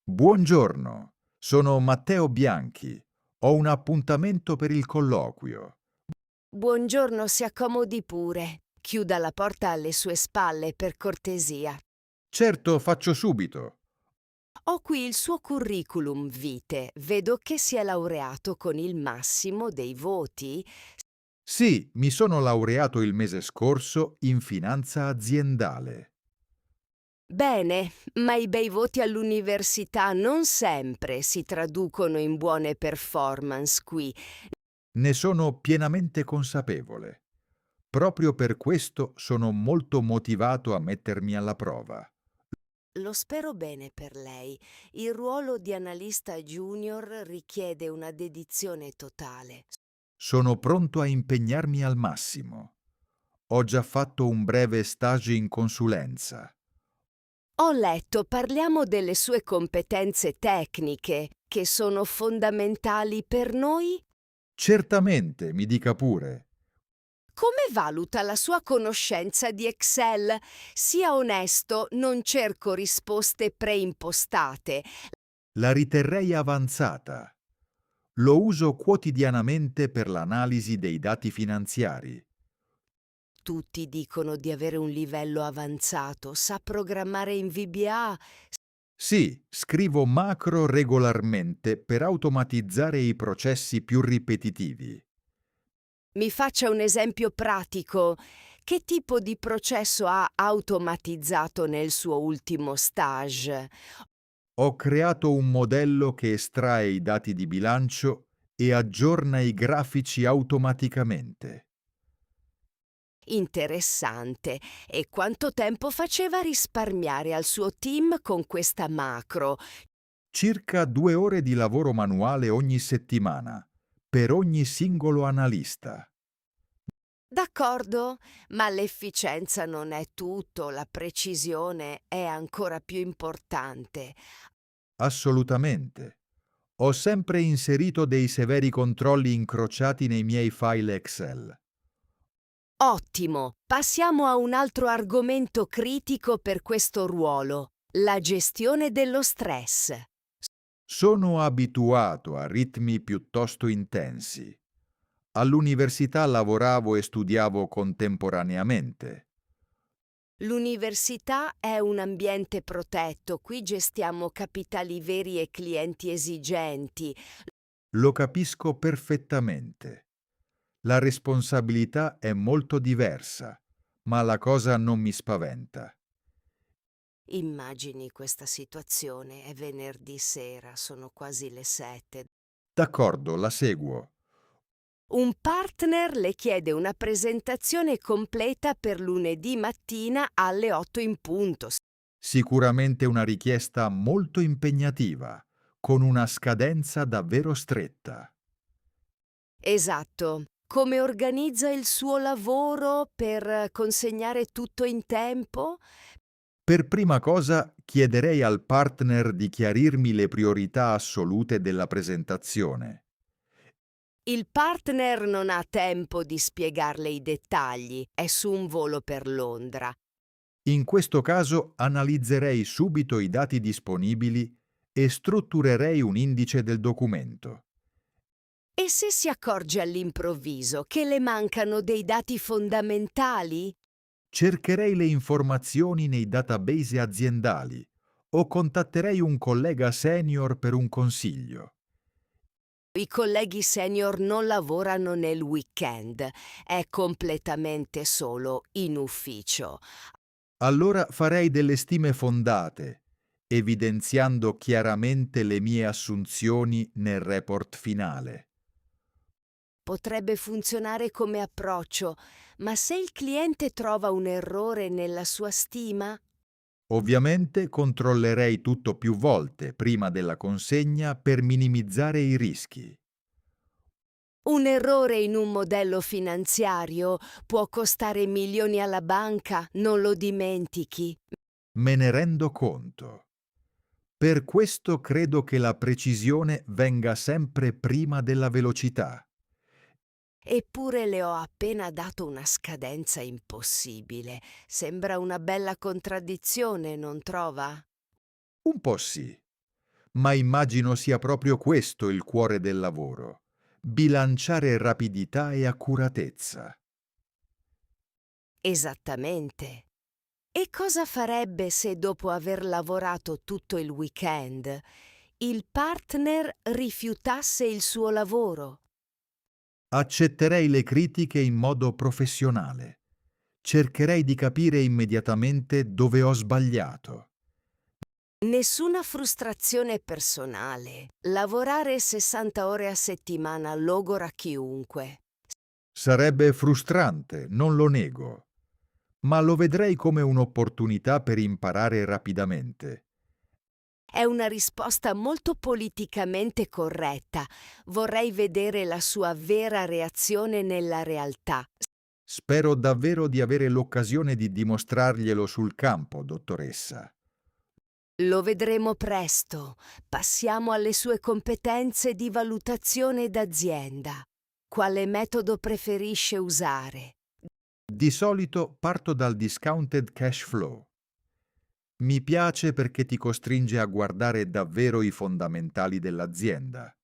Buongiorno, sono Matteo Bianchi. Ho un appuntamento per il colloquio. Buongiorno, si accomodi pure. Chiuda la porta alle sue spalle, per cortesia. Certo, faccio subito. Ho qui il suo curriculum vitae. Vedo che si è laureato con il massimo dei voti. Sì, mi sono laureato il mese scorso in finanza aziendale. Bene, ma i bei voti all'università non sempre si traducono in buone performance qui. Ne sono pienamente consapevole. Proprio per questo sono molto motivato a mettermi alla prova. Lo spero bene per lei. Il ruolo di analista junior richiede una dedizione totale. Sono pronto a impegnarmi al massimo. Ho già fatto un breve stage in consulenza. Ho letto, parliamo delle sue competenze tecniche, che sono fondamentali per noi. Certamente, mi dica pure. Come valuta la sua conoscenza di Excel? Sia onesto, non cerco risposte preimpostate. La riterrei avanzata. Lo uso quotidianamente per l'analisi dei dati finanziari. Tutti dicono di avere un livello avanzato, sa programmare in VBA. Sì, scrivo macro regolarmente per automatizzare i processi più ripetitivi. Mi faccia un esempio pratico. Che tipo di processo ha automatizzato nel suo ultimo stage? Ho creato un modello che estrae i dati di bilancio e aggiorna i grafici automaticamente. Interessante. E quanto tempo faceva risparmiare al suo team con questa macro? Circa 2 ore di lavoro manuale ogni settimana, per ogni singolo analista. D'accordo, ma l'efficienza non è tutto, la precisione è ancora più importante. Assolutamente. Ho sempre inserito dei severi controlli incrociati nei miei file Excel. Ottimo, passiamo a un altro argomento critico per questo ruolo, la gestione dello stress. Sono abituato a ritmi piuttosto intensi. All'università lavoravo e studiavo contemporaneamente. L'università è un ambiente protetto, qui gestiamo capitali veri e clienti esigenti. Lo capisco perfettamente. La responsabilità è molto diversa, ma la cosa non mi spaventa. Immagini questa situazione, è venerdì sera, sono quasi le 7. D'accordo, la seguo. Un partner le chiede una presentazione completa per lunedì mattina alle 8 in punto. Sicuramente una richiesta molto impegnativa, con una scadenza davvero stretta. Esatto. Come organizza il suo lavoro per consegnare tutto in tempo? Per prima cosa chiederei al partner di chiarirmi le priorità assolute della presentazione. Il partner non ha tempo di spiegarle i dettagli, è su un volo per Londra. In questo caso analizzerei subito i dati disponibili e strutturerei un indice del documento. E se si accorge all'improvviso che le mancano dei dati fondamentali? Cercherei le informazioni nei database aziendali o contatterei un collega senior per un consiglio. I colleghi senior non lavorano nel weekend, è completamente solo in ufficio. Allora farei delle stime fondate, evidenziando chiaramente le mie assunzioni nel report finale. Potrebbe funzionare come approccio, ma se il cliente trova un errore nella sua stima? Ovviamente controllerei tutto più volte prima della consegna per minimizzare i rischi. Un errore in un modello finanziario può costare milioni alla banca, non lo dimentichi. Me ne rendo conto. Per questo credo che la precisione venga sempre prima della velocità. Eppure le ho appena dato una scadenza impossibile. Sembra una bella contraddizione, non trova? Un po' sì. ma immagino sia proprio questo il cuore del lavoro: bilanciare rapidità e accuratezza. Esattamente. E cosa farebbe se dopo aver lavorato tutto il weekend il partner rifiutasse il suo lavoro? Accetterei le critiche in modo professionale. Cercherei di capire immediatamente dove ho sbagliato. Nessuna frustrazione personale. Lavorare 60 ore a settimana logora chiunque. Sarebbe frustrante, non lo nego, ma lo vedrei come un'opportunità per imparare rapidamente. È una risposta molto politicamente corretta. Vorrei vedere la sua vera reazione nella realtà. Spero davvero di avere l'occasione di dimostrarglielo sul campo, dottoressa. Lo vedremo presto. Passiamo alle sue competenze di valutazione d'azienda. Quale metodo preferisce usare? Di solito parto dal discounted cash flow. Mi piace perché ti costringe a guardare davvero i fondamentali dell'azienda.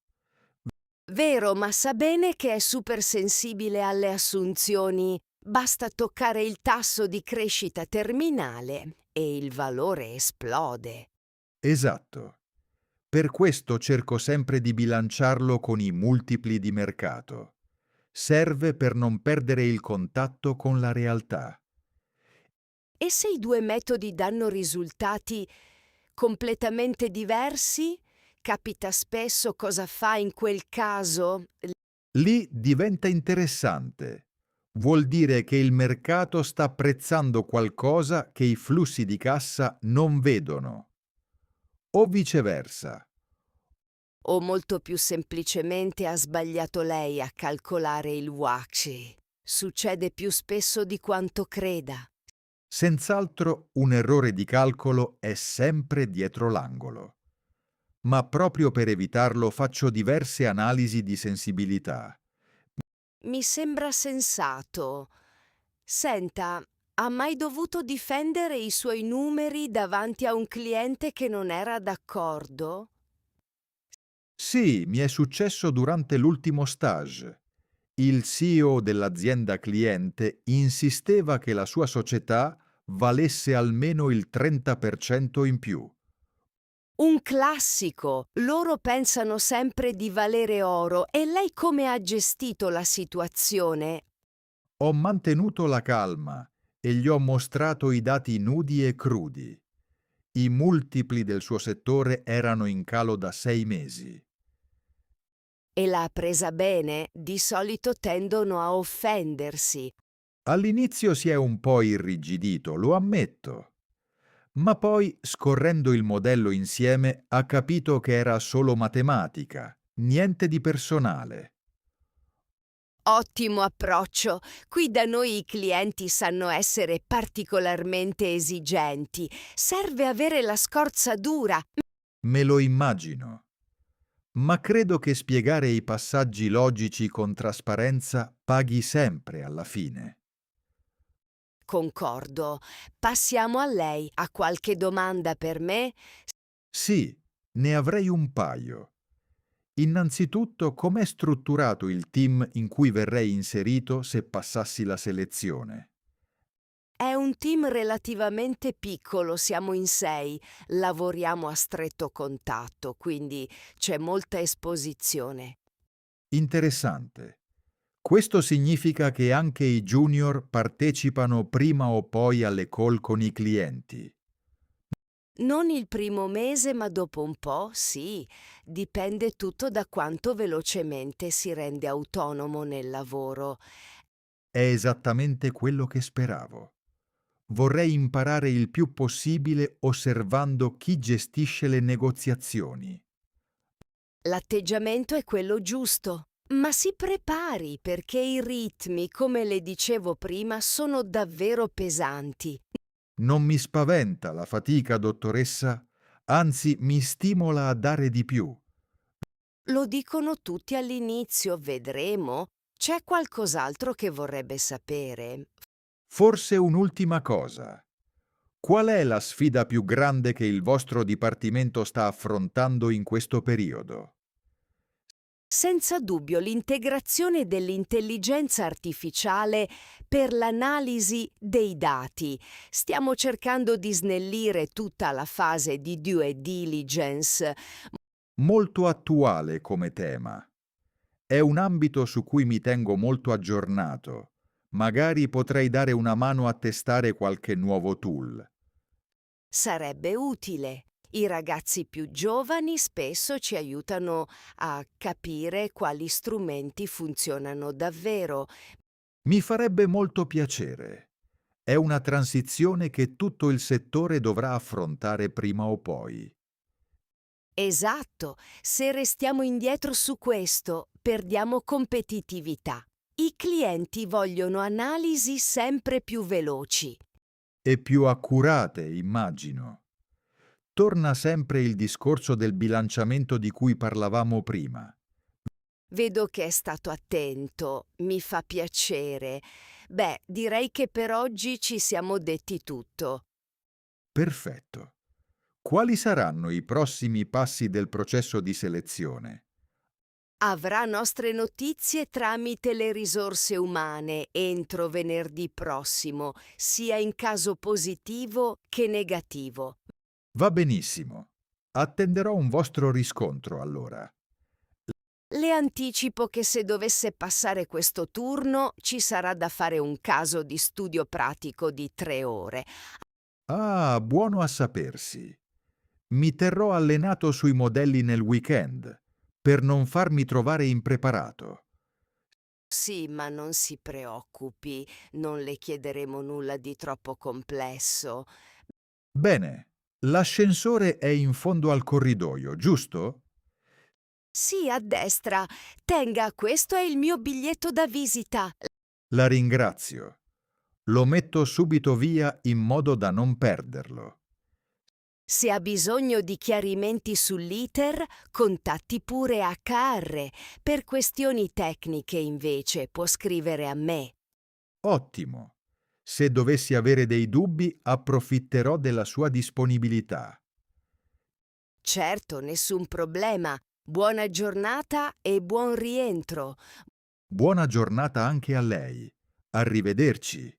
Vero, ma sa bene che è super sensibile alle assunzioni. Basta toccare il tasso di crescita terminale e il valore esplode. Esatto. Per questo cerco sempre di bilanciarlo con i multipli di mercato. Serve per non perdere il contatto con la realtà. E se i due metodi danno risultati completamente diversi? Capita spesso cosa fa in quel caso? Lì diventa interessante. Vuol dire che il mercato sta apprezzando qualcosa che i flussi di cassa non vedono. O viceversa. O molto più semplicemente ha sbagliato lei a calcolare il WACC? Succede più spesso di quanto creda. Senz'altro un errore di calcolo è sempre dietro l'angolo. Ma proprio per evitarlo faccio diverse analisi di sensibilità. Mi sembra sensato. Senta, ha mai dovuto difendere i suoi numeri davanti a un cliente che non era d'accordo? Sì, mi è successo durante l'ultimo stage. Il CEO dell'azienda cliente insisteva che la sua società valesse almeno il 30% in più. Un classico! Loro pensano sempre di valere oro e lei come ha gestito la situazione? Ho mantenuto la calma e gli ho mostrato i dati nudi e crudi. I multipli del suo settore erano in calo da 6 mesi. E l'ha presa bene? Di solito tendono a offendersi. All'inizio si è un po' irrigidito, lo ammetto, ma poi, scorrendo il modello insieme, ha capito che era solo matematica, niente di personale. Ottimo approccio. Qui da noi i clienti sanno essere particolarmente esigenti. Serve avere la scorza dura. Me lo immagino. Ma credo che spiegare i passaggi logici con trasparenza paghi sempre alla fine. Concordo. Passiamo a lei. Ha qualche domanda per me? Sì, ne avrei un paio. Innanzitutto, com'è strutturato il team in cui verrei inserito se passassi la selezione? È un team relativamente piccolo, siamo in 6, lavoriamo a stretto contatto, quindi c'è molta esposizione. Interessante. Questo significa che anche i junior partecipano prima o poi alle call con i clienti. Non il primo mese, ma dopo un po', sì. Dipende tutto da quanto velocemente si rende autonomo nel lavoro. È esattamente quello che speravo. Vorrei imparare il più possibile osservando chi gestisce le negoziazioni. L'atteggiamento è quello giusto. Ma si prepari perché i ritmi, come le dicevo prima, sono davvero pesanti. Non mi spaventa la fatica, dottoressa, anzi mi stimola a dare di più. Lo dicono tutti all'inizio, vedremo. C'è qualcos'altro che vorrebbe sapere. Forse un'ultima cosa. Qual è la sfida più grande che il vostro dipartimento sta affrontando in questo periodo? Senza dubbio l'integrazione dell'intelligenza artificiale per l'analisi dei dati. Stiamo cercando di snellire tutta la fase di due diligence. Molto attuale come tema. È un ambito su cui mi tengo molto aggiornato. Magari potrei dare una mano a testare qualche nuovo tool. Sarebbe utile. I ragazzi più giovani spesso ci aiutano a capire quali strumenti funzionano davvero. Mi farebbe molto piacere. È una transizione che tutto il settore dovrà affrontare prima o poi. Esatto, se restiamo indietro su questo, perdiamo competitività. I clienti vogliono analisi sempre più veloci. E più accurate, immagino. Torna sempre il discorso del bilanciamento di cui parlavamo prima. Vedo che è stato attento, mi fa piacere. Beh, direi che per oggi ci siamo detti tutto. Perfetto. Quali saranno i prossimi passi del processo di selezione? Avrà nostre notizie tramite le risorse umane entro venerdì prossimo, sia in caso positivo che negativo. Va benissimo. Attenderò un vostro riscontro allora. Le anticipo che se dovesse passare questo turno ci sarà da fare un caso di studio pratico di 3 ore. Ah, buono a sapersi. Mi terrò allenato sui modelli nel weekend, per non farmi trovare impreparato. Sì, ma non si preoccupi, non le chiederemo nulla di troppo complesso. Bene, l'ascensore è in fondo al corridoio, giusto? Sì, a destra. Tenga, questo è il mio biglietto da visita. La ringrazio. Lo metto subito via in modo da non perderlo. Se ha bisogno di chiarimenti sull'iter, contatti pure HR. Per questioni tecniche, invece, può scrivere a me. Ottimo. Se dovessi avere dei dubbi, approfitterò della sua disponibilità. Certo, nessun problema. Buona giornata e buon rientro. Buona giornata anche a lei. Arrivederci.